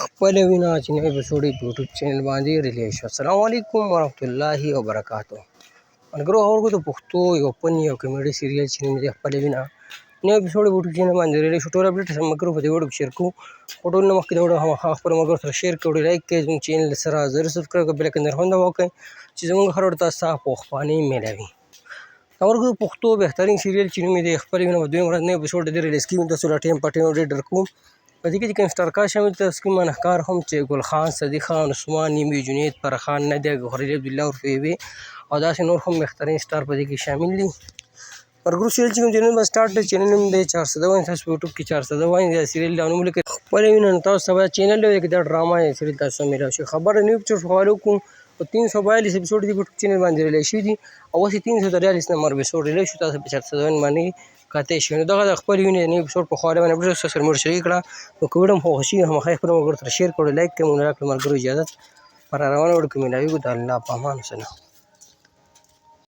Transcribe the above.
خپله وینه چې نوی اپیسوډ یې په یوټیوب چینل باندې ریلیز شو. السلام علیکم ورحمتالله وبرکاتو. ملګرو هغوی د پښتو یو فن یو کمیډي سیریل چې نوم یې دی خپله وینه نوی اپیسوډ یې په یوټیوب چینل باندې ریلیز شو. ټول اپډیټ ملګرو په دې ویډیو کې شیر کوو. خو ټول نه مخکې د ویډیو خامخا خپلو ملګرو سره شیر کړئ، لایک کړئ، زموږ چینل سره ضرور سبسکرایب کړئ، بیل آیکن هم وکړئ چې زموږ هر ویډیو تاسو ته پوښتنې میلاوي. ملګرو پښتو بهترین سیریل چې نوم یې دی خپله وینه په دویم ورځ نوی اپیسوډ دی ریلیز کېږي. تاسو لا ټایم په ټایم اپډیټ درکوم. په دې کې چې کوم سټارکار شامل دي تاسو کوم مهنهکار هم چې ګل خان، صدیق خان، عثمان نیمي، جنید، فرح خان، نادیه، ګوهرعلي عبدالله عرف ایوي او داسې نور هم بهترین سټار په دې کې شامل دي. ملګرو سیریل چې کوم چینل باندې سټارټ دی چینل نوم دی 401. تاسو په یوټیوب کې 401 دا سیریل دا نوم ولیکئ. خپله وینه نو تاسو ته باید چینل دی کې دا ډراما یا سیریل تاسو ته میلاو شي. خبر د نوي اپیسوډ په حواله وکړو. په 342 اپیسوډ دي په یوټیوب چینل باندې ریلیز شوي دي او اوس یې 343 نمبر اپیسوډ ریلیز شو. تاسو په 401 باندې کاته شئ. نو دغه د خپلې وینې د نوي اپیسوډ په حواله باندې اپډیټ سره مو شریک کړه. نو که ویډیو مو خوښه شي هماغه خپلو ملګرو سره شیر کړئ، لایک کړئ، مو راکړئ ملګرو اجازت پر روانه ویډیو کې میلاویږو. د الله په امان. سلام.